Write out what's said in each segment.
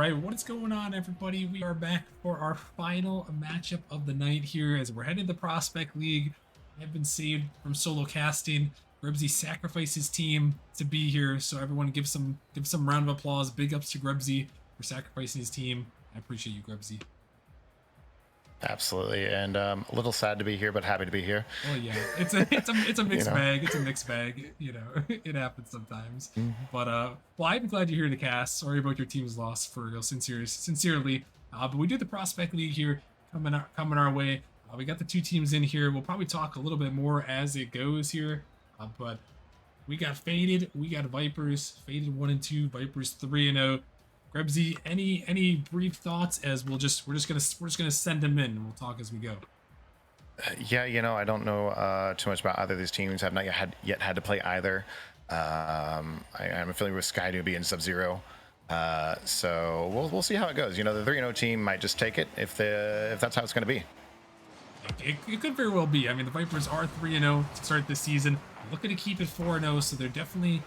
right, what is going on, everybody? We are back for our final matchup of the night here as we're heading to the Prospect League. I've been saved from solo casting. Grebsy sacrificed his team to be here, so everyone give some round of applause. Big ups to Grebsy for sacrificing his team. I appreciate you, Grebsy. Absolutely, and a little sad to be here, but happy to be here. Oh yeah, it's a mixed know. bag. It's a mixed bag. It happens sometimes. Mhm. But well, I'm glad you're here to cast. Sorry about your team's loss, for real, sincerely. But we do the Prospect League here coming our way. We got the two teams in here. We'll probably talk a little bit more as it goes here. But we got Faded, we got Vipers. Faded 1 and 2, Vipers 3 and 0. Grebsy, any brief thoughts as we're just gonna send them in and we'll talk as we go. Yeah, I don't know too much about either of these teams. I've not yet had to play either. I'm affiliated with Sky Newbie and Sub-Zero. So we'll see how it goes. The 3-0 team might just take it if that's how it's going to be. It could very well be. I mean, the Vipers are 3-0 to start this season. Looking to keep it 4-0, so they're definitely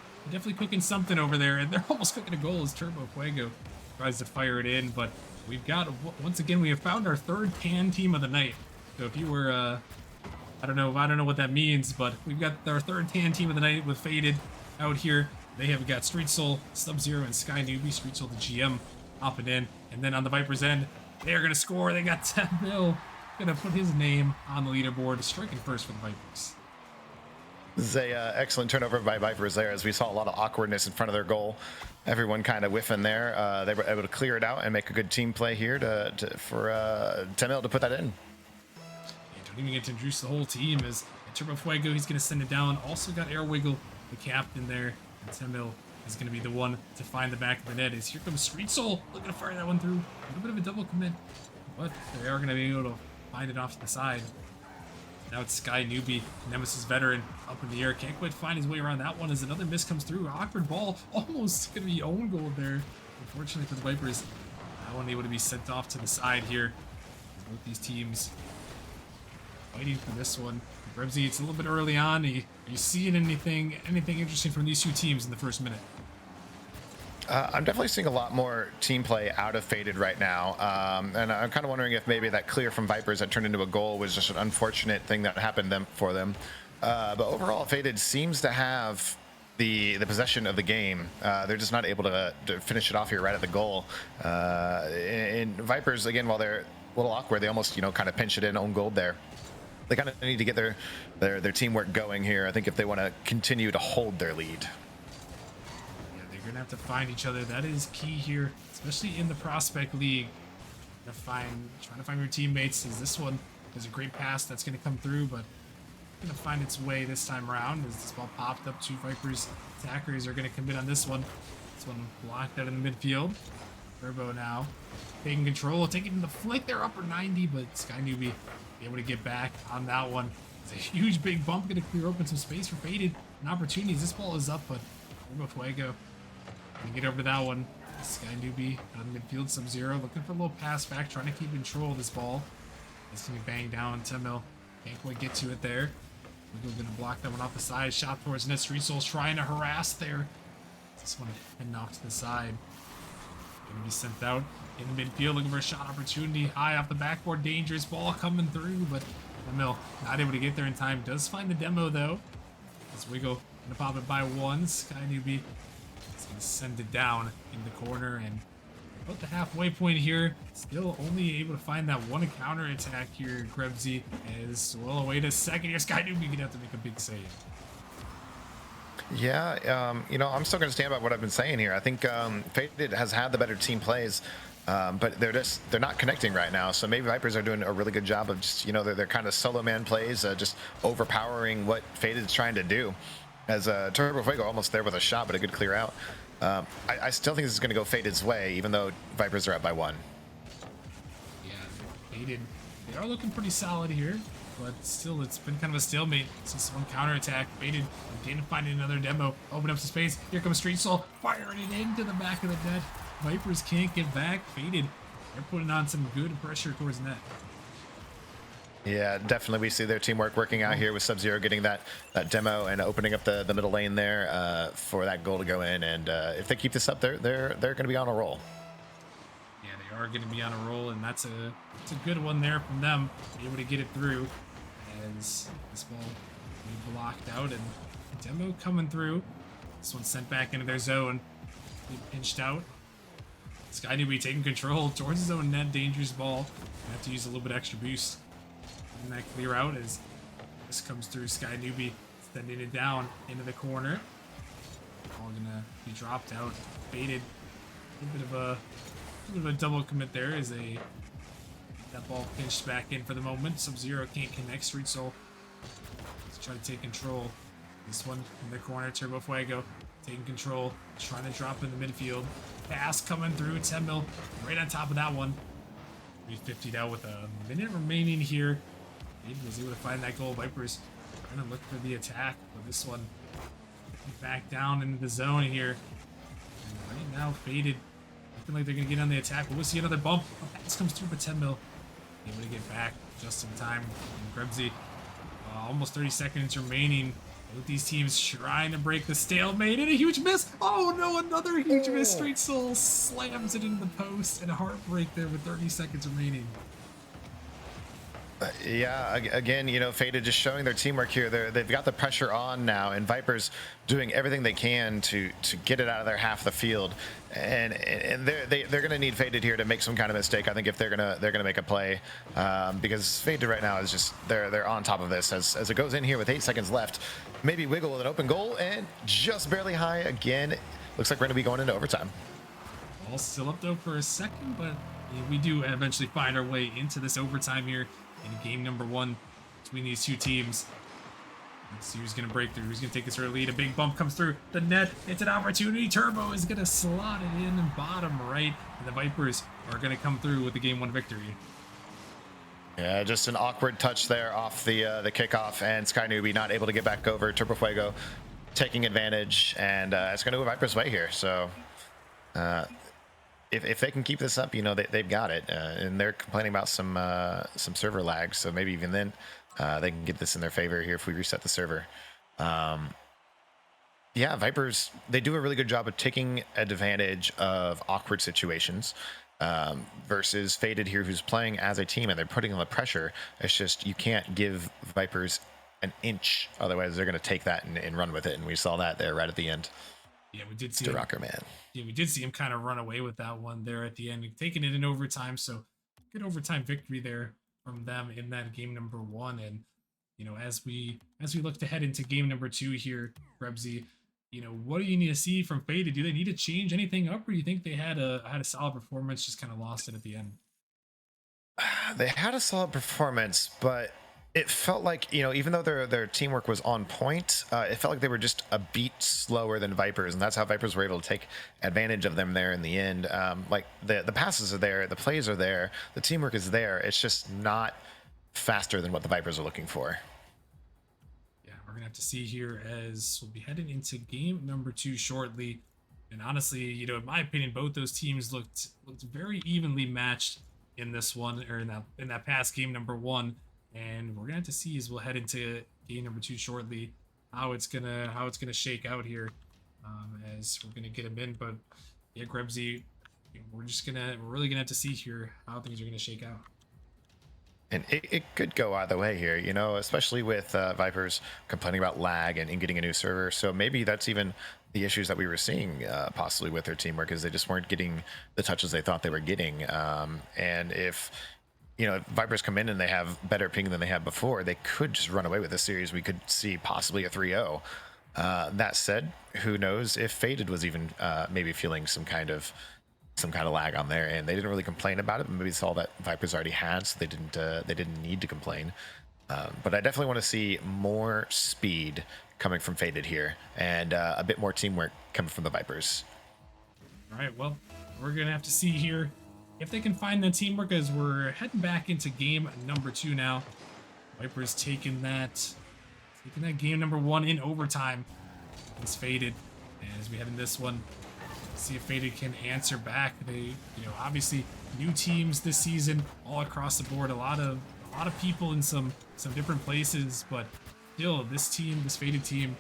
cooking something over there, and they're almost cooking a goal as Turbo Fuego tries to fire it in. But we've got, once again, we have found our third tan team of the night. So if you were, I don't know what that means, but we've got our third tan team of the night with Faded out here. They have got Street Soul, Sub-Zero, and Sky Newbie. Street Soul, the GM, hopping in, and then on the Vipers end, they are gonna score. They got 10 mil. Gonna put his name on the leaderboard, striking first for the Vipers. This is a excellent turnover by Vipers there, as we saw a lot of awkwardness in front of their goal. Everyone kind of whiffing there. They were able to clear it out and make a good team play here for 10 mil to put that in. Don't even get to introduce the whole team as Turbo Fuego, he's going to send it down. Also got Air Wiggle, the captain there. And Temil is going to be the one to find the back of the net. As here comes Street Soul, looking to fire that one through. A little bit of a double commit, but they are going to be able to find it off to the side. Now it's Sky Newbie, Nemesis veteran, up in the air. Can't quite find his way around that one as another miss comes through. Awkward ball, almost going to be own goal there. Unfortunately for the Vipers, that one able to be sent off to the side here. Both these teams fighting for this one. Grebsy, it's a little bit early on. Are you seeing anything interesting from these two teams in the first minute? I'm definitely seeing a lot more team play out of Faded right now, and I'm kind of wondering if maybe that clear from Vipers that turned into a goal was just an unfortunate thing that happened for them. But overall, Faded seems to have the possession of the game. They're just not able to finish it off here right at the goal. And Vipers, again, while they're a little awkward, they almost kind of pinch it in, own goal there. They kind of need to get their teamwork going here, I think, if they want to continue to hold their lead. You're gonna have to find each other. That is key here, especially in the Prospect League. Trying to find your teammates. As this one is a great pass that's gonna come through, but gonna find its way this time around as this ball popped up. Two Vipers attackers are gonna commit on this one. This one blocked out in the midfield. Turbo now taking control, taking the flick there, upper 90, but Sky Newbie able to get back on that one. It's a huge big bump, gonna clear open some space for Faded. An opportunity as this ball is up, but Turbo Fuego gonna get over to that one. Sky Newbie on midfield, Sub-Zero looking for a little pass back, trying to keep control of this ball. It's gonna be banged down. Temil can't quite get to it there. We're gonna block that one off the side. Shot towards net. Street Soul's trying to harass there. This one heading off to the side. Gonna be sent out in the midfield, looking for a shot opportunity. High off the backboard, dangerous ball coming through, but Temil not able to get there in time. Does find the demo though. As Wiggle gonna pop it by one. Sky Newbie is gonna send it down in the corner, and about the halfway point here, still only able to find that one counter attack here. Grebsy is well away to second here. Sky Newbie gonna have to make a big save. Yeah, I'm still going to stand by what I've been saying here. I think Faded has had the better team plays, but they're not connecting right now. So maybe Vipers are doing a really good job of just they're kind of solo man plays, just overpowering what Faded is trying to do. As Turbo Fuego almost there with a shot, but a good clear out. I still think this is going to go Faded's way, even though Vipers are up by one. Yeah, Faded, they are looking pretty solid here, but still, it's been kind of a stalemate since one counterattack. Faded didn't find another demo. Open up some space. Here comes Street Soul, firing it into the back of the net. Vipers can't get back. Faded, they're putting on some good pressure towards net. Yeah, definitely. We see their teamwork working out here with Sub-Zero getting that demo and opening up the middle lane there for that goal to go in. And if they keep this up, they're going to be on a roll. are going to be on a roll, and that's a good one there from them, be able to get it through as this ball be blocked out, and Demo coming through. This one's sent back into their zone. Be pinched out. Sky Newbie taking control towards his own net. Dangerous ball. Have to use a little bit extra boost. And that clear out as this comes through. Sky Newbie sending it down into the corner. All gonna be dropped out. Faded. A bit of a double commit there as that ball pinched back in for the moment. Sub-Zero can't connect. Street Soul. Let's try to take control. This one in the corner. Turbo Fuego taking control. Trying to drop in the midfield. Pass coming through. 10 mil right on top of that one. We 50'd out with a minute remaining here. Fade was able to find that goal. Vipers trying to look for the attack, but this one back down into the zone here. And right now, Faded looking like they're going to get on the attack, but we'll see another bump. A pass comes through for 10 mil. Able to get back just in time. And Grebsy, almost 30 seconds remaining. Both these teams trying to break the stalemate, and a huge miss. Oh no, another huge miss. Street Soul slams it into the post, and a heartbreak there with 30 seconds remaining. Yeah, again, you know, Faded just showing their teamwork here. They've got the pressure on now, and Vipers doing everything they can to get it out of their half of the field. And they're going to need Faded here to make some kind of mistake. I think if they're gonna make a play, because Faded right now is just they're on top of this as it goes in here with 8 seconds left. Maybe Wiggle with an open goal and just barely high again. Looks like we're going to be going into overtime. Ball still up though for a second, but we do eventually find our way into this overtime here in game number 1 between these two teams. Let's see who's going to break through. Who's going to take this early lead? A big bump comes through the net. It's an opportunity. Turbo is going to slot it in bottom right. And the Vipers are going to come through with the game 1 victory. Yeah, just an awkward touch there off the kickoff, and Sky Newbie not able to get back over. Turbo Fuego taking advantage, and it's going to go Vipers' way here. So if they can keep this up, you know, they've got it. And they're complaining about some server lag, so maybe even then they can get this in their favor here if we reset the server. Yeah, Vipers, they do a really good job of taking advantage of awkward situations versus Faded here, who's playing as a team and they're putting on the pressure. It's just you can't give Vipers an inch, otherwise they're going to take that and run with it. And we saw that there right at the end. Yeah, we did see Rocker Man. Yeah, we did see him kind of run away with that one there at the end, taking it in overtime. So good overtime victory there from them in that game number 1. And you know, as we look to head into game number 2 here, Grebsy, you know, what do you need to see from Faded? Do they need to change anything up, or do you think they had a solid performance, just kind of lost it at the end? They had a solid performance, but it felt like, you know, even though their teamwork was on point, it felt like they were just a beat slower than Vipers, and that's how Vipers were able to take advantage of them there in the end. Like the passes are there, the plays are there, the teamwork is there. It's just not faster than what the Vipers are looking for. Yeah, we're gonna have to see here as we'll be heading into game number 2 shortly. And honestly, you know, in my opinion, both those teams looked very evenly matched in this one, or in that past game number 1. And we're gonna have to see as we'll head into game number 2 shortly how it's gonna shake out here, as we're gonna get them in. But yeah, Grebsy, we're really gonna have to see here how things are gonna shake out. And it could go either way here, you know, especially with Vipers complaining about lag and getting a new server. So maybe that's even the issues that we were seeing possibly with their teamwork, is they just weren't getting the touches they thought they were getting. And if, you know, if Vipers come in and they have better ping than they had before, they could just run away with this series. We could see possibly a 3-0. That said, who knows if Faded was even maybe feeling some kind of lag on there, and they didn't really complain about it. Maybe it's all that Vipers already had, so they didn't need to complain. But I definitely want to see more speed coming from Faded here, and a bit more teamwork coming from the Vipers. All right, well, we're gonna have to see here if they can find the teamwork as we're heading back into game number 2 now. Vipers taking that game number 1 in overtime. It's Faded, and as we head in this one, see if Faded can answer back. They, you know, obviously new teams this season all across the board. A lot of people in some different places, but still, this Faded team,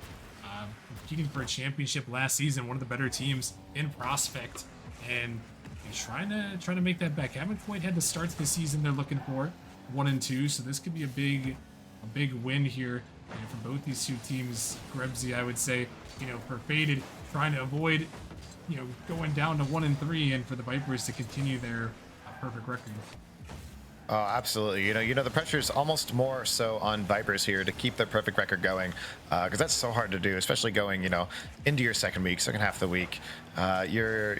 competing for a championship last season, one of the better teams in Prospect, and And trying to make that back. Haven't quite had the start to the season they're looking for, 1-2. So this could be a big win here for both these two teams. Grebsy, I would say, for Faded, trying to avoid, going down to 1-3, and for the Vipers to continue their perfect record. Oh, absolutely. The pressure is almost more so on Vipers here to keep their perfect record going, because that's so hard to do, especially going, into your second half of the week. You're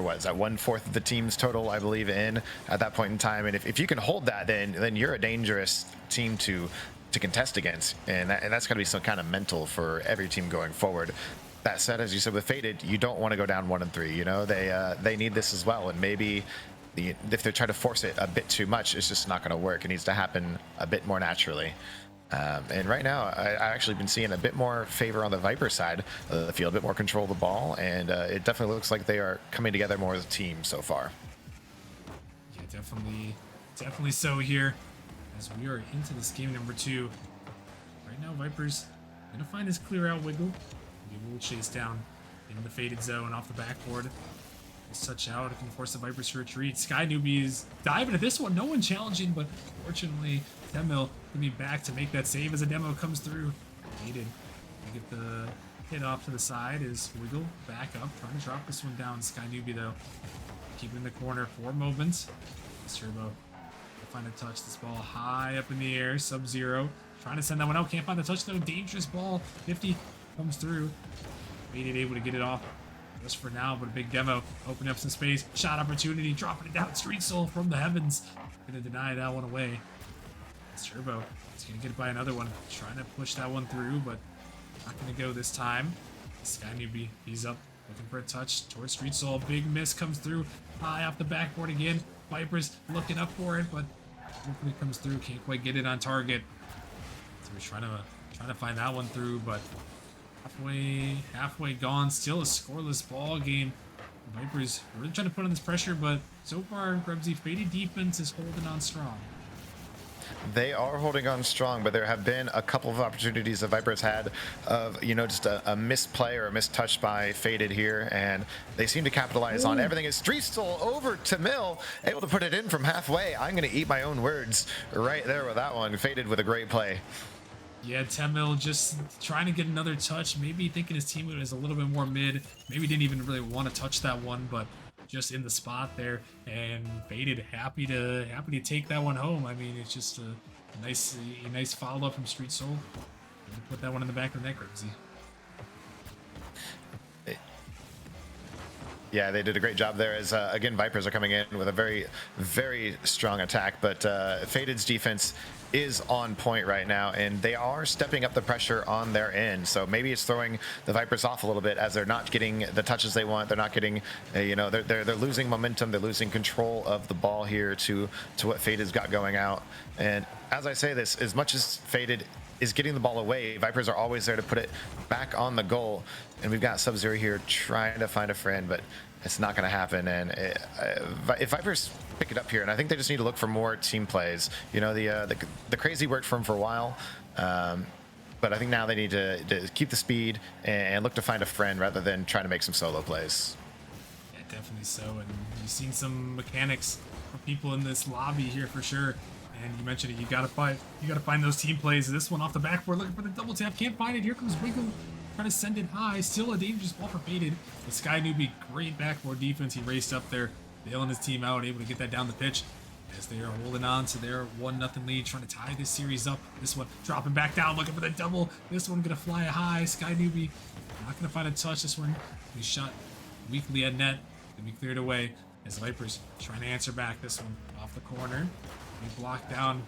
what is that, 1/4 of the team's total, I believe, in at that point in time, and if you can hold that, then you're a dangerous team to contest against, and that's got to be some kind of mental for every team going forward. That said, as you said with Faded, you don't want to go down 1-3. They need this as well, and maybe if they try to force it a bit too much, it's just not going to work. It needs to happen a bit more naturally. And right now, I actually been seeing a bit more favor on the Viper side of the field, a bit more control of the ball, and it definitely looks like they are coming together more as a team so far. Yeah, definitely so here, as we are into this game number 2. Right now, Vipers gonna find his clear out wiggle. Maybe we'll chase down in the Faded zone off the backboard. Touch out, it can force the Vipers to retreat. Sky Newbie is diving at this one, no one challenging, but fortunately Demil can be back to make that save as a demo comes through. Needed to get the hit off to the side is Wiggle back up, trying to drop this one down. Sky Newbie though, keeping in the corner for moments. Turbo will find a touch, this ball high up in the air. Sub-Zero trying to send that one out, can't find the touch though. Dangerous ball, 50 comes through. Faded able to get it off just for now, but a big demo opening up some space. Shot opportunity, dropping it down. Street Soul from the heavens, gonna deny that one away. It's Turbo, he's gonna get it by another one, trying to push that one through, but not gonna go this time. Sky Newbie, he's up, looking for a touch towards Street Soul. Big miss comes through, high off the backboard again. Vipers looking up for it, but hopefully comes through. Can't quite get it on target. So we're trying to find that one through, but halfway gone. Still a scoreless ball game. The Vipers really trying to put on this pressure, but so far, Grebsy Faded defense is holding on strong. They are holding on strong, but there have been a couple of opportunities the Vipers had of, just a misplay or a mistouch by Faded here, and they seem to capitalize on everything. As Street Soul over to Mill, able to put it in from halfway. I'm going to eat my own words right there with that one. Faded with a great play. Yeah, Temil just trying to get another touch, maybe thinking his team was a little bit more mid, maybe didn't even really want to touch that one, but just in the spot there, and Faded happy to take that one home. I mean, it's just a nice follow-up from Street Soul. Put that one in the back of the net, Grebsy. Yeah, they did a great job there as, again, Vipers are coming in with a very, very strong attack, but Faded's defense is on point right now, and they are stepping up the pressure on their end. So maybe it's throwing the Vipers off a little bit as they're not getting the touches they want. They're not getting, they're losing momentum. They're losing control of the ball here to what Faded's got going out. And as I say this, as much as Faded is getting the ball away, Vipers are always there to put it back on the goal. And we've got Sub-Zero here trying to find a friend, but it's not going to happen. And if Vipers pick it up here, and I think they just need to look for more team plays. The crazy worked for them for a while, but I think now they need to keep the speed and look to find a friend rather than trying to make some solo plays. Yeah, definitely so. And you've seen some mechanics for people in this lobby here for sure. And you mentioned it, you gotta find those team plays. This one off the backboard, looking for the double tap, can't find it. Here comes Wiggle, trying to send it high. Still a dangerous ball for Faded. The Sky Newbie, great backboard defense. He raced up there, bailing his team out, able to get that down the pitch as they are holding on to their 1-0 lead, trying to tie this series up. This one dropping back down, looking for the double. This one gonna fly high. Sky Newbie not gonna find a touch. This one, he shot weakly at net, gonna be cleared away as Vipers trying to answer back. This one off the corner. He blocked down,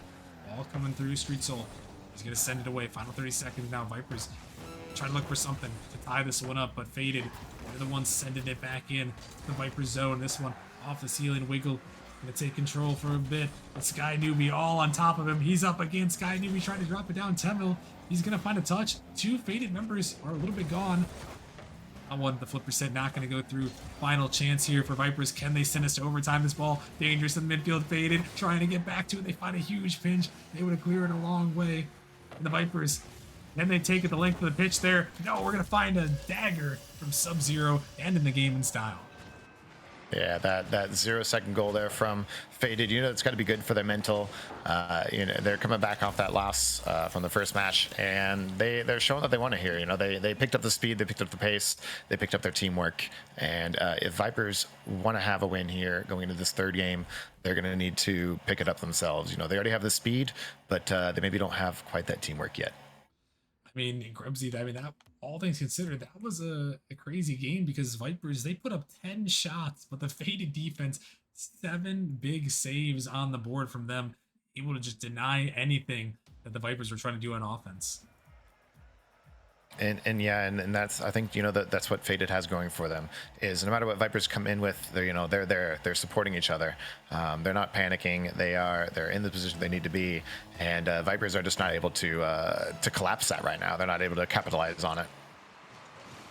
ball coming through. Street Soul, he's gonna send it away. Final 30 seconds now. Vipers trying to look for something to tie this one up, but Faded, they're the ones sending it back in the Viper zone. This one off the ceiling. Wiggle gonna take control for a bit, but Sky Newbie all on top of him. He's up again. Sky Newbie trying to drop it down. Temil, he's gonna find a touch. Two Faded members are a little bit gone. That one, the flipper said, not going to go through. Final chance here for Vipers. Can they send us to overtime? This ball dangerous in the midfield. Faded trying to get back to it. They find a huge pinch. They would have cleared it a long way. And the Vipers, then they take it the length of the pitch there. No, we're going to find a dagger from Sub-Zero and in the game in style. Yeah, that 0 second goal there from Faded. You know, it's got to be good for their mental. You know, they're coming back off that loss from the first match, and they're showing that they want to here. You know, they picked up the speed, they picked up the pace, they picked up their teamwork. And if Vipers want to have a win here going into this third game, they're going to need to pick it up themselves. You know, they already have the speed, but they maybe don't have quite that teamwork yet. I mean, Grubsy, I mean, that all things considered, that was a crazy game because Vipers, they put up 10 shots, but the Faded defense, 7 big saves on the board from them, able to just deny anything that the Vipers were trying to do on offense. And yeah, and that's, I think, you know, that's what Faded has going for them, is no matter what Vipers come in with, they're, you know, they're supporting each other. They're not panicking. They're in the position they need to be, and Vipers are just not able to collapse that right now. They're not able to capitalize on it.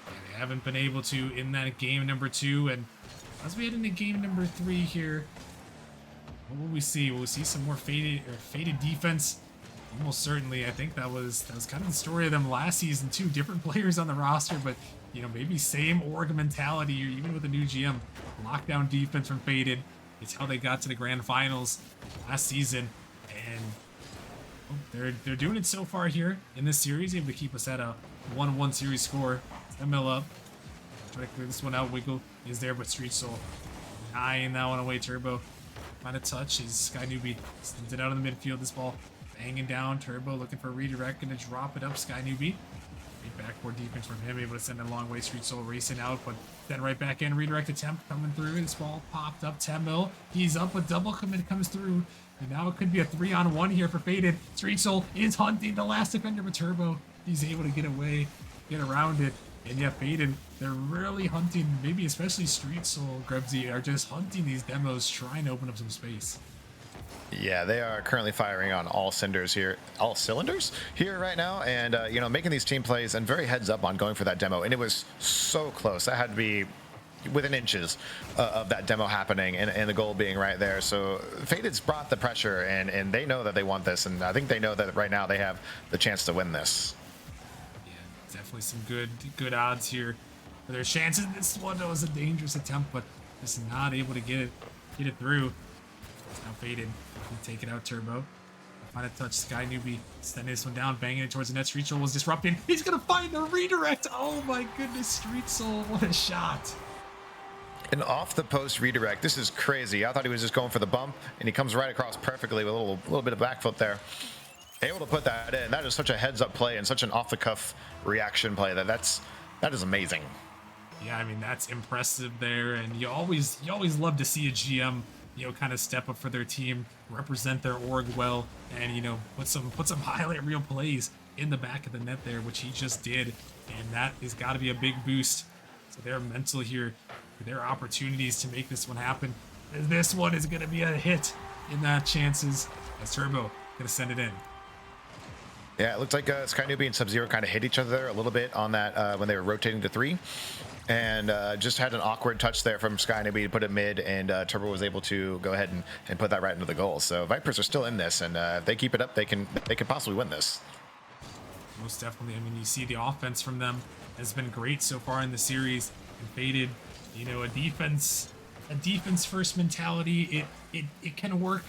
Yeah, they haven't been able to in that game number 2, and as we head into game number 3 here, what will we see? Will we see some more Faded defense? Almost certainly. I think that was kind of the story of them last season too. Different players on the roster, but you know, maybe same org mentality, or even with the new GM. Lockdown defense from Faded. It's how they got to the grand finals last season, and they're doing it so far here in this series, able to keep us at a 1-1 series score. 10 mil up. Try to clear this one out. Wiggle is there, but Street Soul eyeing that one away. Turbo find a touch. His Sky Newbie sends it out in the midfield. This ball banging down. Turbo looking for a redirect, gonna drop it up. Sky Newbie. Great backboard defense from him, able to send it a long way. Street Soul racing out, but then right back in. Redirect attempt coming through. This ball popped up. 10 mil. He's up, but double commit comes through. And now it could be a 3-on-1 here for Faded. Street Soul is hunting the last defender, but Turbo, he's able to get away, get around it. And yeah, Faded, they're really hunting, maybe especially Street Soul, Grebsy, are just hunting these demos, trying to open up some space. Yeah, they are currently firing on all cylinders here right now, and you know, making these team plays and very heads up on going for that demo. And it was so close. That had to be within inches of that demo happening, and the goal being right there. So Faded's brought the pressure, and they know that they want this, and I think they know that right now they have the chance to win this. Yeah, definitely some good odds here for their chances. This one was a dangerous attempt, but just not able to get it through. It's now Faded. Take it out, Turbo. Find a touch. Sky Newbie sending this one down, banging it towards the net. Street Soul was disrupting. He's gonna find the redirect. Oh my goodness, Street Soul, what a shot! An off the post redirect. This is crazy. I thought he was just going for the bump, and he comes right across perfectly with a little bit of back foot there. Able to put that in. That is such a heads up play and such an off the cuff reaction play. That is amazing. Yeah, I mean, that's impressive there, and you always love to see a GM, you know, kind of step up for their team, represent their org well, and, you know, put some highlight reel plays in the back of the net there, which he just did, and that has got to be a big boost to their mental here, for their opportunities to make this one happen. This one is going to be a hit in that chances, as Turbo going to send it in. Yeah, it looked like Sky Newbie and Sub-Zero kind of hit each other there a little bit on that when they were rotating to 3. And just had an awkward touch there from Sky Newbie to put it mid, and Turbo was able to go ahead and put that right into the goal. So Vipers are still in this, and if they keep it up, they can possibly win this. Most definitely. I mean, you see the offense from them has been great so far in the series. And Faded, you know, a defense first mentality. It can work,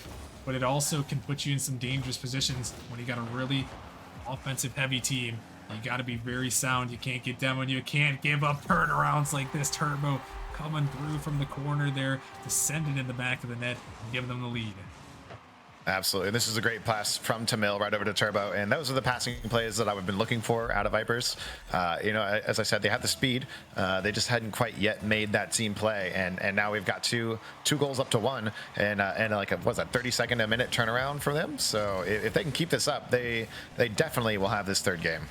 but it also can put you in some dangerous positions when you got a really offensive heavy team. You got to be very sound. You can't get down when you can't give up turnarounds like this. Turbo coming through from the corner there to send it in the back of the net and give them the lead. Absolutely. This is a great pass from Tamil right over to Turbo, and those are the passing plays that I've been looking for out of Vipers. You know, as I said, they have the speed. They just hadn't quite yet made that team play, and now we've got two goals up to 1, and like a 30-second a minute turnaround for them. So if they can keep this up, they definitely will have this third game.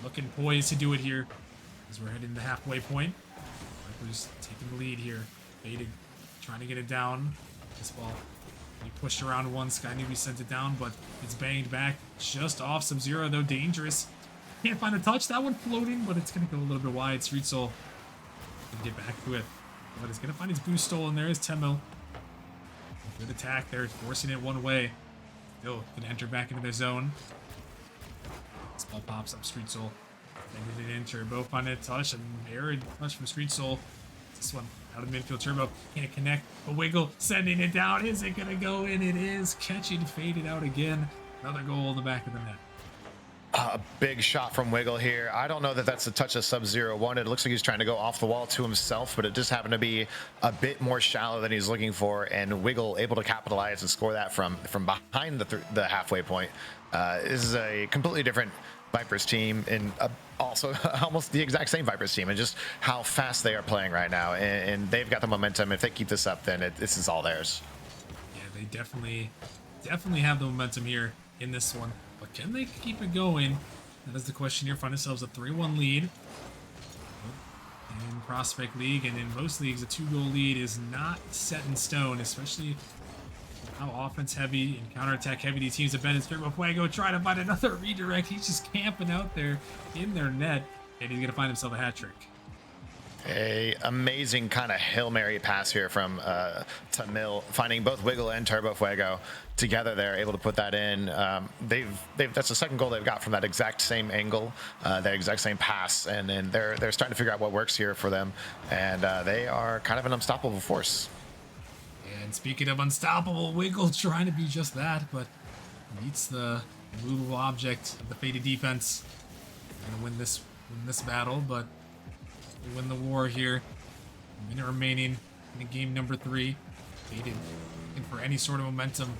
Looking poised to do it here as we're heading to the halfway point. Vipers taking the lead here. Faded, trying to get it down. This ball, he pushed around one. Sky Newbie sent it down, but it's banged back just off Sub-Zero, though dangerous. Can't find a touch. That one floating, but it's going to go a little bit wide. Street Soul can get back to it, but he's going to find his boost stolen. There is Temmo. Good attack there, forcing it one way. Still going to enter back into their zone. This ball pops up. Street Soul sending it in. Turbo find a touch, and arid touch from Street Soul. This one out of midfield. Turbo can't connect. A Wiggle sending it down. Is it gonna go in? It is. Catching Faded out again. Another goal in the back of the net. A big shot from Wiggle here. I don't know that that's the touch that Sub-Zero wanted. It looks like he's trying to go off the wall to himself, but it just happened to be a bit more shallow than he's looking for, and Wiggle able to capitalize and score that from behind the halfway point. This is a completely different Vipers team, and also almost the exact same Vipers team, and just how fast they are playing right now. And they've got the momentum. If they keep this up, then this is all theirs. Yeah, they definitely have the momentum here in this one. But can they keep it going? That is the question here. Find themselves a 3-1 lead in Prospect League, and in most leagues, a 2-goal lead is not set in stone, especially how offense heavy and counterattack heavy these teams have been. It's Turbo Fuego trying to find another redirect. He's just camping out there in their net, and he's going to find himself a hat trick. A amazing kind of Hail Mary pass here from Tamil, finding both Wiggle and Turbo Fuego together there, able to put that in. That's the second goal they've got from that exact same angle, that exact same pass, and then they're starting to figure out what works here for them, and they are kind of an unstoppable force. And speaking of unstoppable, Wiggle trying to be just that, but meets the movable object of the Faded defense. Gonna win this battle, but we win the war here. A minute remaining in game number 3. Faded looking for any sort of momentum.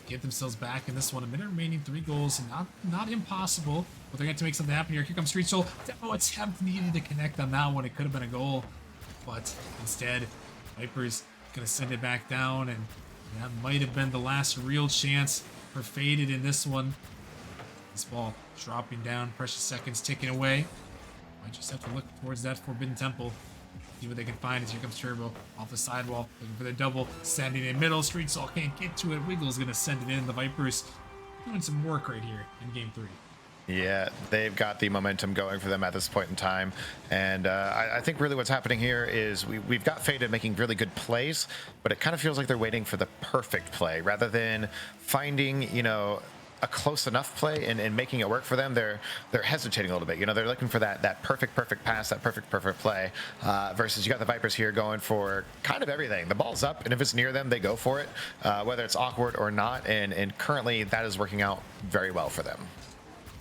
Get themselves back in this one. A minute remaining, 3 goals. Not impossible, but they're going to make something happen here. Here comes Street Soul. Demo attempt needed to connect on that one. It could have been a goal, but instead, Vipers going to send it back down, and that might have been the last real chance for Faded in this one. This ball dropping down, precious seconds ticking away. Might just have to look towards that Forbidden Temple. See what they can find as here comes Turbo off the sidewall, looking for the double, sending in middle. Street Soul can't get to it. Wiggle's gonna send it in. The Vipers doing some work right here in game 3. Yeah, they've got the momentum going for them at this point in time, and I think really what's happening here is we've got Faded making really good plays, but it kind of feels like they're waiting for the perfect play rather than finding, you know, a close enough play and making it work for them. They're hesitating a little bit. You know, they're looking for that perfect pass, that perfect play. Versus you got the Vipers here going for kind of everything. The ball's up, and if it's near them, they go for it, whether it's awkward or not. And currently, that is working out very well for them.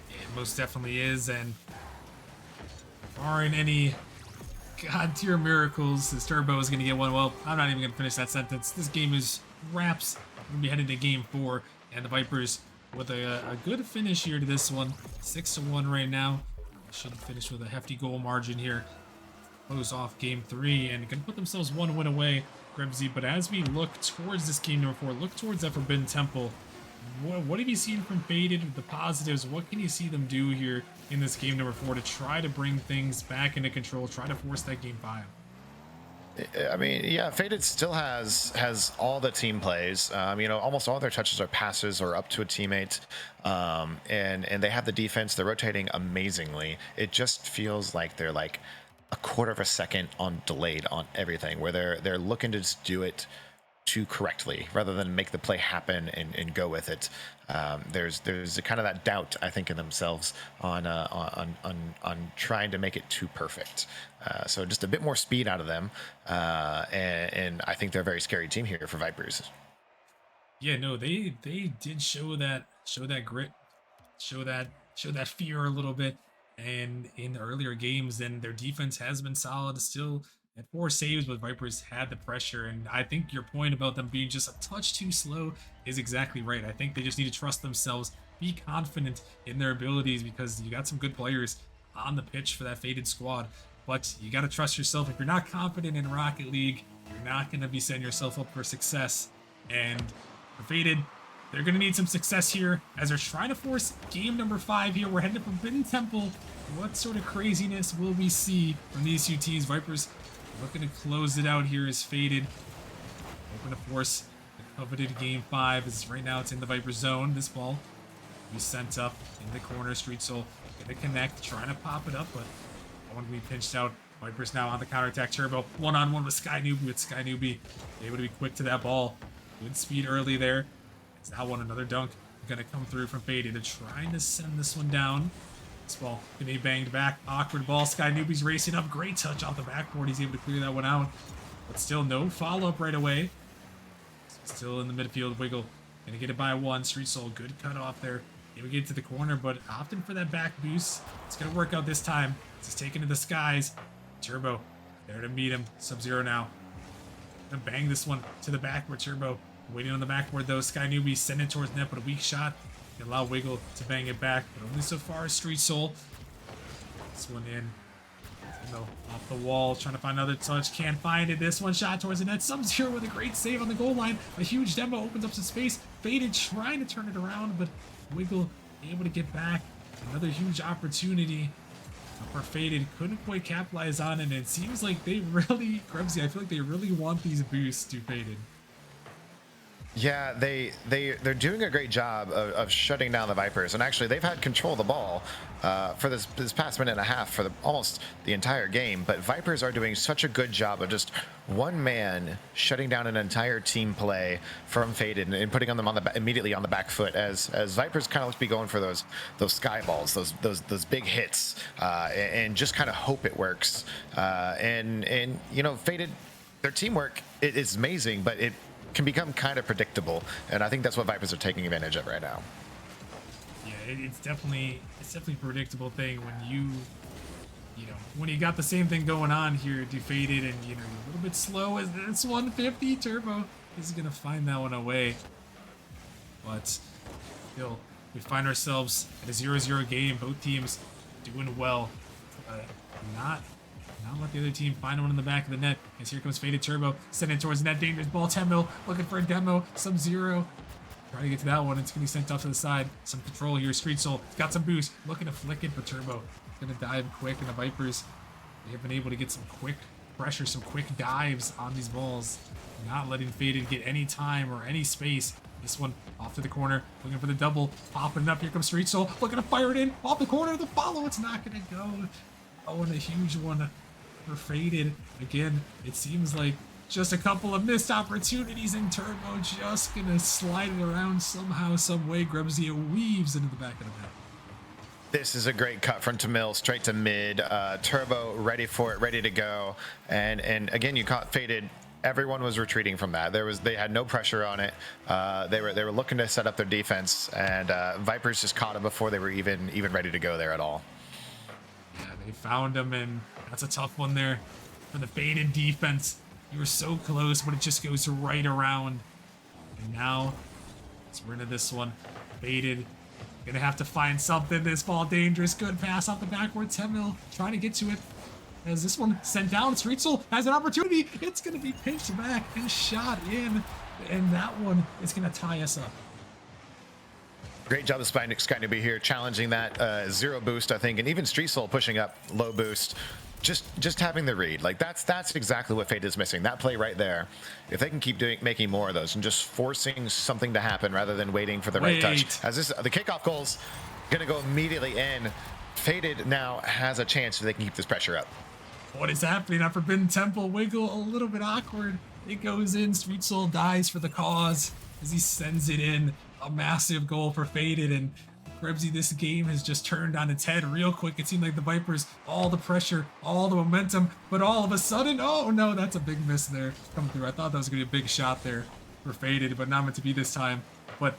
It most definitely is, and barring any god-tier miracles, this Turbo is going to get one. Well, I'm not even going to finish that sentence. This game is wraps. We're going to be headed to game 4, and the Vipers with a good finish here to this one. 6-1 right now. Should finish with a hefty goal margin here. Close off game 3 and can put themselves 1 win away, Grimsy. But as we look towards this game number 4, look towards that Forbidden Temple. What have you seen from Faded? The positives, what can you see them do here in this game number 4 to try to bring things back into control, try to force that game 5? I mean, yeah, Faded still has all the team plays. You know, almost all their touches are passes or up to a teammate, and they have the defense. They're rotating amazingly. It just feels like they're like a quarter of a second on delayed on everything, where they're looking to just do it too correctly rather than make the play happen and go with it. There's a kind of that doubt, I think, in themselves on trying to make it too perfect. So just a bit more speed out of them, and I think they're a very scary team here for Vipers. Yeah, no, they did show that grit, show that fear a little bit, and in earlier games, then their defense has been solid. Still at 4 saves, but Vipers had the pressure, and I think your point about them being just a touch too slow is exactly right. I think they just need to trust themselves, be confident in their abilities, because you got some good players on the pitch for that Faded squad, but you got to trust yourself. If you're not confident in Rocket League, you're not going to be setting yourself up for success. And for Faded, they're going to need some success here as they're trying to force game number 5 here. We're heading to Forbidden Temple. What sort of craziness will we see from these 2 teams? Vipers looking to close it out here as Faded, hoping to force the coveted game 5, as right now it's in the Viper zone. This ball will be sent up in the corner. Street Soul gonna connect, trying to pop it up, but one will be pinched out. Vipers now on the counterattack. Turbo one-on-one with Sky Newbie able to be quick to that ball. Good speed early there. It's that one, another dunk gonna come through from Faded. They're trying to send this one down This ball gonna be banged back. Awkward ball. Sky Newbie's racing up. Great touch off the backboard. He's able to clear that one out. But still no follow-up right away. Still in the midfield. Wiggle. Gonna get it by one. Street Soul. Good cut off there. Able to get to the corner, but opting for that back boost. It's gonna work out this time. It's taken to the skies. Turbo. There to meet him. Sub-Zero now. Gonna bang this one to the backboard. Turbo. Waiting on the backboard though. Sky Newbie sending it towards net, but a weak shot. Can allow Wiggle to bang it back, but only so far. Street Soul. This one in. No, off the wall, trying to find another touch. Can't find it. This one shot towards the net. Sub-Zero with a great save on the goal line. A huge demo opens up some space. Faded trying to turn it around, but Wiggle able to get back. Another huge opportunity for Faded. Couldn't quite capitalize on it. And it seems like they really, Krebsy, I feel like they really want these boosts to Faded. Yeah, they're doing a great job of shutting down the Vipers, and actually they've had control of the ball for this past minute and a half for almost the entire game. But Vipers are doing such a good job of just one man shutting down an entire team play from Faded and putting them on immediately on the back foot as Vipers kind of look to be going for those sky balls, those big hits, and just kind of hope it works. And you know, Faded, their teamwork is amazing, but it can become kind of predictable, and I think that's what Vipers are taking advantage of right now. Yeah, it's definitely a predictable thing when you know, when you got the same thing going on here, defeated, and you know, you're a little bit slow as this 150. Turbo is gonna find that one away, but still we find ourselves at a 0-0 game. Both teams doing well, not let the other team find one in the back of the net. As here comes Faded. Turbo sent it towards net. Dangerous ball. 10 mil looking for a demo. Sub-Zero trying to get to that one. It's gonna be sent off to the side. Some control here. Street Soul got some boost, looking to flick it, but Turbo gonna dive quick. And the Vipers, they have been able to get some quick pressure, some quick dives on these balls, not letting Faded get any time or any space. This one off to the corner, looking for the double, popping up. Here comes Street Soul, looking to fire it in off the corner. The follow, it's not gonna go. Oh, and a huge one for Faded. Again, it seems like just a couple of missed opportunities, and Turbo just gonna slide it around somehow, some way. Grebzia weaves into the back of the net. This is a great cut from Tamil, straight to mid. Turbo ready for it, ready to go. And again, you caught Faded. Everyone was retreating from that. They had no pressure on it. They were looking to set up their defense, and Vipers just caught them before they were even ready to go there at all. Yeah, they found him, and that's a tough one there for the Faded defense. You were so close, but it just goes right around. And now, as we're into this one, Faded gonna have to find something. This ball dangerous. Good pass off the backward. 10 mil trying to get to it. As this one sent down, Street Soul has an opportunity. It's gonna be pinched back and shot in, and that one is gonna tie us up. Great job of Sky Newbie here, challenging that zero boost, I think, and even Street Soul pushing up low boost. Just having the read, like that's exactly what Fate is missing. That play right there. If they can keep making more of those and just forcing something to happen rather than waiting for the right touch. As the kickoff goal's gonna go immediately in. Faded now has a chance if they can keep this pressure up. What is happening at Forbidden Temple? Wiggle a little bit awkward. It goes in. Street Soul dies for the cause as he sends it in. A massive goal for Faded, and Krebsy, this game has just turned on its head real quick. It seemed like the Vipers, all the pressure, all the momentum, but all of a sudden, oh no, that's a big miss there coming through. I thought that was gonna be a big shot there for Faded, but not meant to be this time. But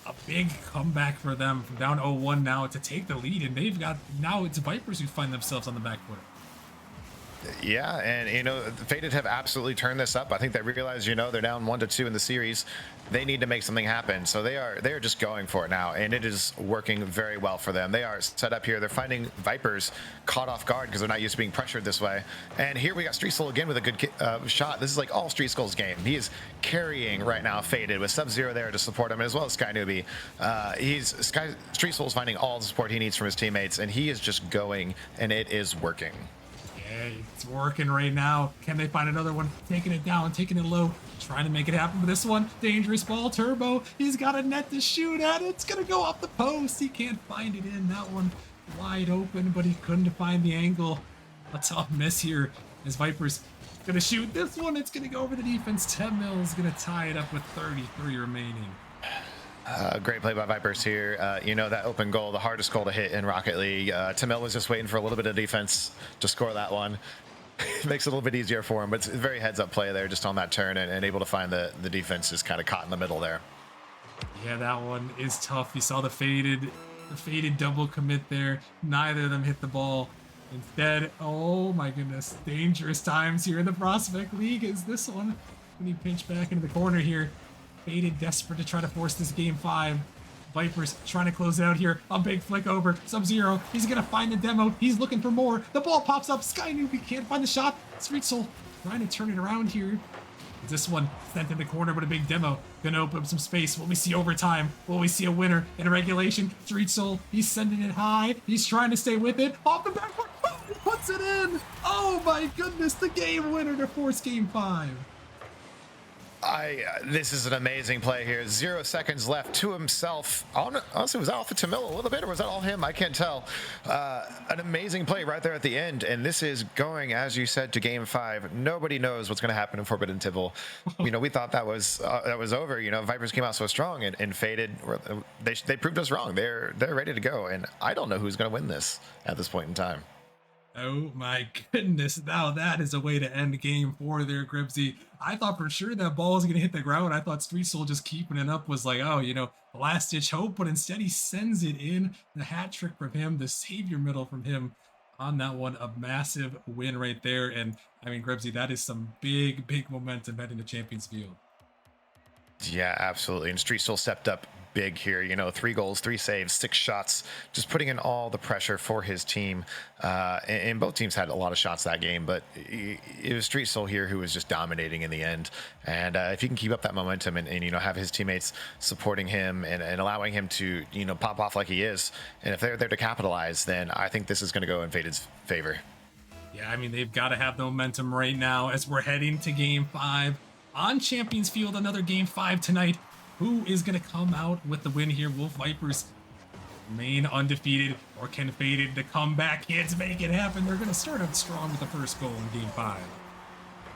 a big comeback for them from down 0-1 now to take the lead, and they've got, now it's Vipers who find themselves on the back foot. Yeah, and you know, Faded have absolutely turned this up. I think they realize, you know, they're down 1-2 in the series. They need to make something happen, so they are just going for it now, and it is working very well for them. They are set up here. They're finding Vipers caught off guard because they're not used to being pressured this way. And here we got Street Soul again with a good shot. This is like all Street Soul's game. He is carrying right now Faded with Sub-Zero there to support him, as well as Sky Newbie. Street Soul's finding all the support he needs from his teammates, and he is just going, and it is working. It's working right now. Can they find another one? Taking it down, taking it low, trying to make it happen. But this one, dangerous ball. Turbo, he's got a net to shoot at. It's going to go off the post. He can't find it in. That one wide open, but he couldn't find the angle. A tough miss here as Vipers going to shoot this one. It's going to go over the defense. 10 mil is going to tie it up with 33 remaining. Great play by Vipers here. That open goal, the hardest goal to hit in Rocket League. Tamil was just waiting for a little bit of defense to score that one. Makes it a little bit easier for him, but it's a very heads-up play there just on that turn and able to find the defense is kind of caught in the middle there. Yeah, that one is tough. You saw the faded double commit there. Neither of them hit the ball. Instead, oh my goodness, dangerous times here in the Prospect League is this one. When he pinch back into the corner here. Faded, desperate to try to force this game 5. Vipers trying to close it out here. A big flick over. Sub-Zero. He's going to find the demo. He's looking for more. The ball pops up. Sky Newbie can't find the shot. Street Soul trying to turn it around here. This one sent in the corner with a big demo. Gonna open up some space. Will we see overtime? Will we see a winner in a regulation? Street Soul, he's sending it high. He's trying to stay with it. Off the backboard. Oh, he puts it in. Oh my goodness, the game winner to force game 5. This is an amazing play here. 0 seconds left to himself. Honestly, was that off of Tamil a little bit, or was that all him? I can't tell. An amazing play right there at the end, and this is going, as you said, to game 5. Nobody knows what's going to happen in Forbidden Tibble. We thought that was over. Vipers came out so strong and faded. They proved us wrong. They're ready to go, and I don't know who's going to win this at this point in time. Oh my goodness, now that is a way to end game 4 there, Gribsy. I thought for sure that ball was going to hit the ground. I thought Street Soul just keeping it up was like, last-ditch hope, but instead he sends it in. The hat trick from him, the savior middle from him on that one, a massive win right there. And, Gribsy, that is some big, big momentum heading to Champions Field. Yeah, absolutely. And Street Soul stepped up big here. 3 goals, 3 saves, 6 shots, just putting in all the pressure for his team. And both teams had a lot of shots that game, but it was Street Soul here who was just dominating in the end. And if he can keep up that momentum and have his teammates supporting him and allowing him to pop off like he is, and if they're there to capitalize, then I think this is going to go in Faded's favor. Yeah, they've got to have the momentum right now as we're heading to game 5 on Champions Field. Another game 5 tonight. Who is going to come out with the win here? Will Vipers remain undefeated, or can Faded, the comeback kids, make it happen? They're going to start out strong with the first goal in game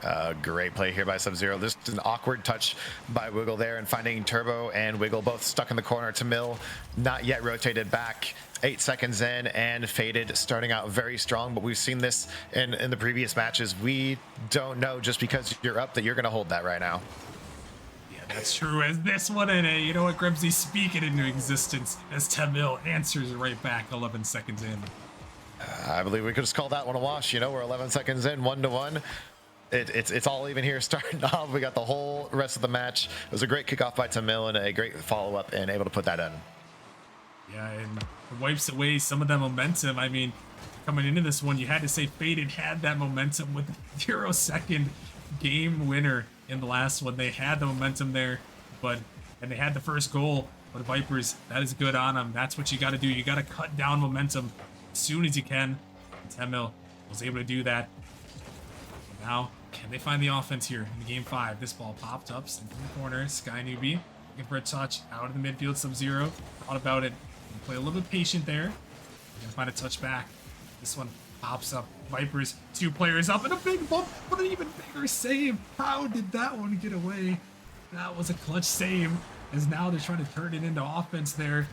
5. Great play here by Sub-Zero. This is an awkward touch by Wiggle there, and finding Turbo and Wiggle both stuck in the corner. Tamil not yet rotated back. 8 seconds in, and Faded starting out very strong, but we've seen this in the previous matches. We don't know just because you're up that you're going to hold that right now. That's true as this one, and you know what, Grimsy, speak it into existence as Tamil answers right back 11 seconds in. I believe we could just call that one a wash. We're 11 seconds in, 1-1. It's all even here starting off. We got the whole rest of the match. It was a great kickoff by Tamil and a great follow-up and able to put that in. Yeah, and it wipes away some of that momentum. Coming into this one, you had to say Faded had that momentum with 0-second game winner in the last one. They had the momentum there, and they had the first goal. But Vipers, that is good on them. That's what you got to do. You got to cut down momentum as soon as you can. And Tamil was able to do that. And now, can they find the offense here in game 5? This ball popped up, sent in the corner. Sky Newbie looking for a touch out of the midfield. Sub-Zero thought about it. Play a little bit patient there. Gonna find a touch back. This one pops up. Vipers, 2 players up, and a big bump, but an even bigger save. How did that one get away? That was a clutch save, as now they're trying to turn it into offense there.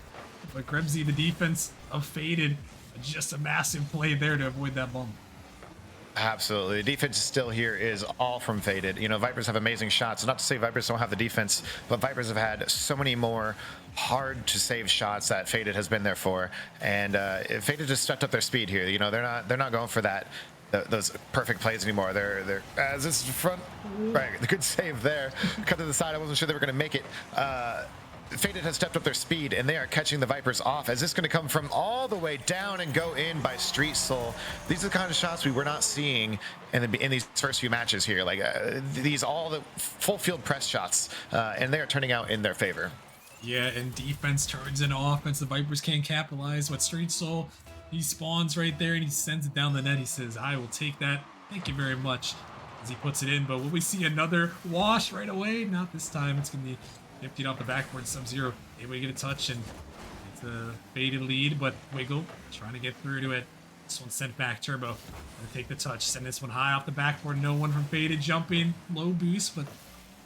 But Grebsy, the defense of Faded, just a massive play there to avoid that bump. Absolutely. The defense still here is all from Faded. Vipers have amazing shots. Not to say Vipers don't have the defense, but Vipers have had so many more hard to save shots that Faded has been there for. And Faded just stepped up their speed here. They're not going for those perfect plays anymore. They're as this front, right, the good save there. Cut to the side. I wasn't sure they were going to make it. Faded has stepped up their speed, and they are catching the Vipers off. Is this going to come from all the way down and go in by Street Soul? These are the kind of shots we were not seeing in these first few matches here. These all the full field press shots, and they are turning out in their favor. Yeah, and defense turns into offense. The Vipers can't capitalize. But Street Soul, he spawns right there, and he sends it down the net. He says, "I will take that. Thank you very much," as he puts it in. But will we see another wash right away? Not this time. It's going to be emptied off the backboard. Sub-Zero able to get a touch, and it's a Faded lead, but Wiggle trying to get through to it. This one sent back. Turbo gonna take the touch, send this one high off the backboard. No one from Faded jumping. Low boost, but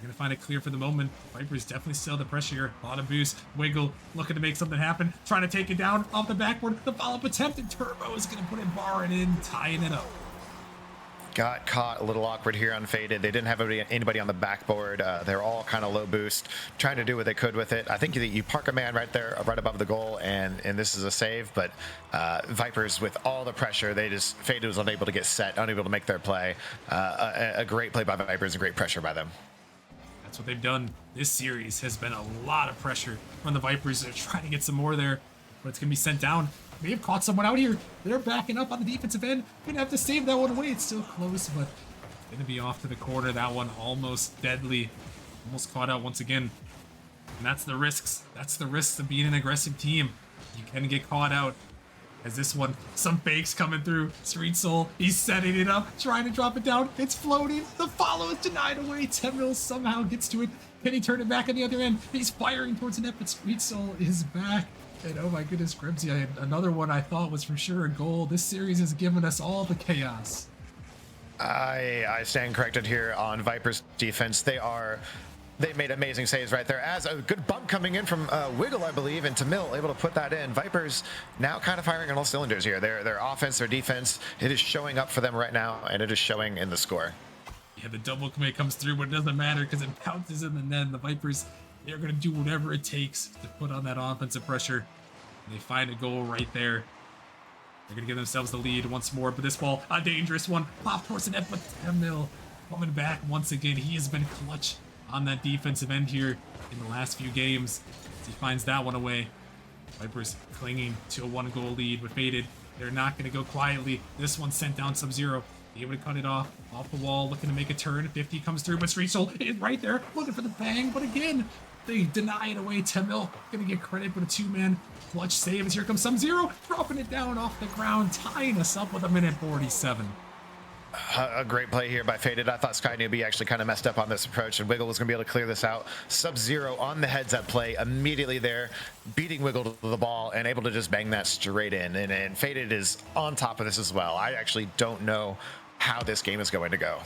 gonna find it clear for the moment. Vipers definitely still the pressure here. A lot of boost. Wiggle looking to make something happen. Trying to take it down off the backboard. The follow-up attempt, and Turbo is gonna put it barring in, tying it up. Got caught a little awkward here on Faded. They didn't have anybody on the backboard. They're all kind of low boost, trying to do what they could with it. I think you park a man right there, right above the goal, and this is a save. But Vipers, with all the pressure, Faded was unable to get set, unable to make their play. A great play by Vipers and great pressure by them. That's what they've done. This series has been a lot of pressure from the Vipers. They're trying to get some more there, but it's gonna be sent down. May have caught someone out here. They're backing up on the defensive end. Gonna have to save that one away. It's still close, but gonna be off to the corner. That one almost deadly. Almost caught out once again. And that's the risks. That's the risks of being an aggressive team. You can get caught out. As this one, some fakes coming through. Street Soul, he's setting it up, trying to drop it down. It's floating. The follow is denied away. Temril somehow gets to it. Can he turn it back on the other end? He's firing towards the net, but Street Soul is back. And oh my goodness, Grimsy, another one I thought was for sure a goal. This series has given us all the chaos. I stand corrected here on Viper's defense. They made amazing saves right there. As a good bump coming in from Wiggle, I believe, and Tamil able to put that in. Vipers now kind of firing on all cylinders here. Their offense, their defense, it is showing up for them right now, and it is showing in the score. Yeah, the double commit comes through, but it doesn't matter because it bounces in the net. The Vipers, they're going to do whatever it takes to put on that offensive pressure. And they find a goal right there. They're going to give themselves the lead once more, but this ball, a dangerous one. Pop towards the net, but Temil coming back once again. He has been clutch on that defensive end here in the last few games. As he finds that one away. Vipers clinging to a 1-goal lead, but Faded, they're not going to go quietly. This one sent down Sub-Zero. Able to cut it off the wall, looking to make a turn. 50 comes through, but Street Soul is right there, looking for the bang, but again, they deny it away. Temil gonna get credit, but a 2-man clutch save as here comes Sub-Zero, dropping it down off the ground, tying us up with 1:47. A great play here by Faded. I thought Sky Newbie actually kind of messed up on this approach, and Wiggle was going to be able to clear this out. Sub-Zero on the heads up play, immediately there, beating Wiggle to the ball and able to just bang that straight in. And Faded is on top of this as well. I actually don't know how this game is going to go.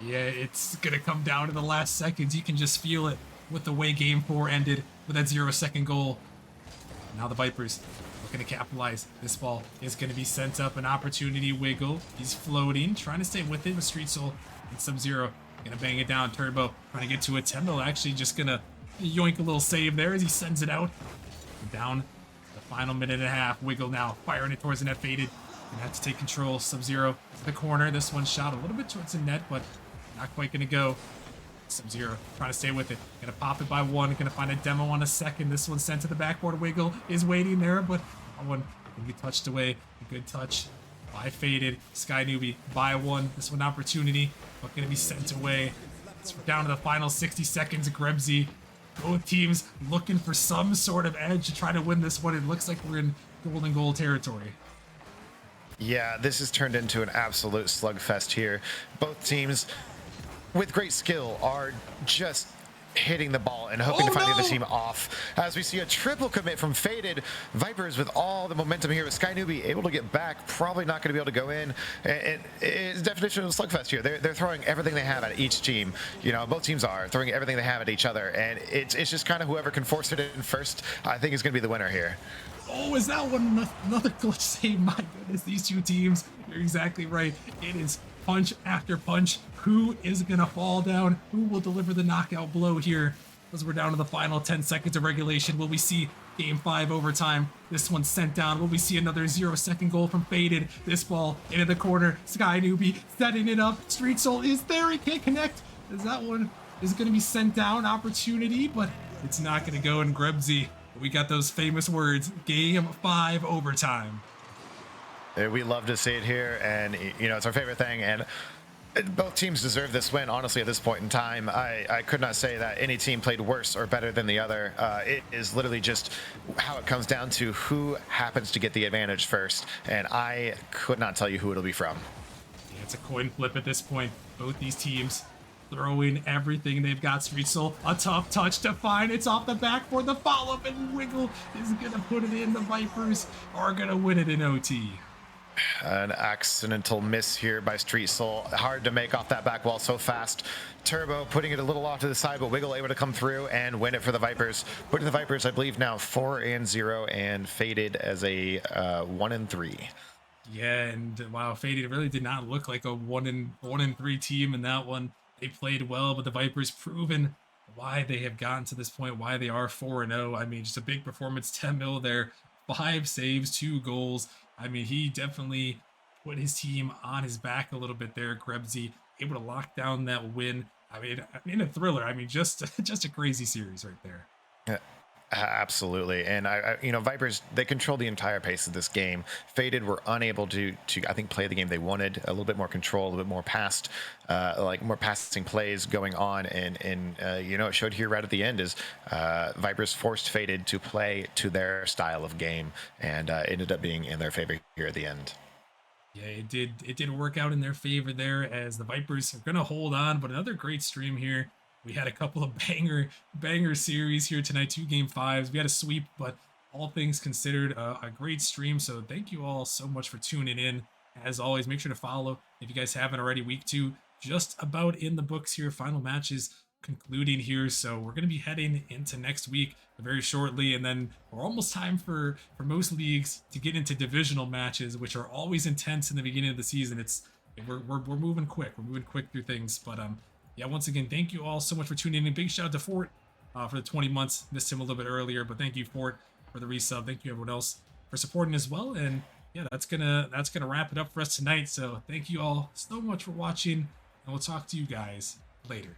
Yeah, it's going to come down to the last seconds. You can just feel it with the way Game 4 ended with that 0-second goal. Now the Vipers looking to capitalize. This ball is going to be sent up. An opportunity. Wiggle. He's floating, trying to stay with it with Street Soul and Sub-Zero. Going to bang it down. Turbo trying to get to it. Temil actually just going to yoink a little save there as he sends it out. Down the final minute and a half. Wiggle now firing it towards the net. Faded. Gonna have to take control. Sub-Zero to the corner. This one shot a little bit towards the net, but not quite gonna go. Sub-Zero trying to stay with it. Gonna pop it by one. Gonna find a demo on a second. This one sent to the backboard. Wiggle is waiting there, but that one gonna be touched away. A good touch by Faded. Sky Newbie by one. This one opportunity, but gonna be sent away. It's down to the final 60 seconds. Grebsy. Both teams looking for some sort of edge to try to win this one. It looks like we're in golden goal territory. Yeah, this has turned into an absolute slugfest here. Both teams, with great skill, are just hitting the ball and hoping to find the other team off. As we see a triple commit from Faded. Vipers with all the momentum here with Sky Newbie able to get back, probably not going to be able to go in. It's definition of slugfest here. They're throwing everything they have at each team. You know, both teams are throwing everything they have at each other, and it's just kind of whoever can force it in first, I think, is going to be the winner here. Oh, is that one another clutch save? My goodness, these two teams, you're exactly right. It is punch after punch. Who is going to fall down? Who will deliver the knockout blow here? As we're down to the final 10 seconds of regulation. Will we see Game 5 overtime? This one's sent down. Will we see another 0-second goal from Faded? This ball into the corner. Sky Newbie setting it up. Street Soul is there. He can't connect. As that one is going to be sent down. Opportunity, but it's not going to go in Grebsy. We got those famous words, Game 5 overtime. We love to see it here, and you know, it's our favorite thing, and both teams deserve this win, honestly, at this point in time. I could not say that any team played worse or better than the other. It is literally just how it comes down to who happens to get the advantage first, and I could not tell you who it'll be from. Yeah, it's a coin flip at this point. Both these teams throwing everything they've got. Street Soul, a tough touch to find. It's off the backboard. The follow-up, and Wiggle is going to put it in. The Vipers are going to win it in OT. An accidental miss here by Street Soul. Hard to make off that back wall so fast. Turbo putting it a little off to the side, but Wiggle able to come through and win it for the Vipers. Putting the Vipers, I believe, now 4-0 and Faded as a 1-3. Yeah, and wow, Faded really did not look like a one and three team in that one. They played well, but the Vipers proven why they have gotten to this point, why they are 4-0. I mean, just a big performance, 10 mil there, 5 saves, 2 goals. I mean, he definitely put his team on his back a little bit there. Krebsy able to lock down that win. I mean, a thriller. I mean, just just a crazy series right there. Absolutely, and Vipers, they control the entire pace of this game. Faded were unable to I think play the game they wanted. A little bit more control, a little bit more more passing plays going on, and it showed here right at the end is Vipers forced Faded to play to their style of game, and ended up being in their favor here at the end. Yeah, it did work out in their favor there as the Vipers are gonna hold on, but another great stream here. We had a couple of banger series here tonight, 2 game 5s. We had a sweep, but all things considered, a great stream. So thank you all so much for tuning in. As always, make sure to follow if you guys haven't already. Week 2 just about in the books here. Final matches concluding here, so we're going to be heading into next week very shortly, and then we're almost time for most leagues to get into divisional matches, which are always intense in the beginning of the season. We're moving quick. We're moving quick through things, but yeah, once again, thank you all so much for tuning in. Big shout out to Fort for the 20 months. Missed him a little bit earlier, but thank you, Fort, for the resub. Thank you, everyone else, for supporting as well. And yeah, that's gonna wrap it up for us tonight. So thank you all so much for watching, and we'll talk to you guys later.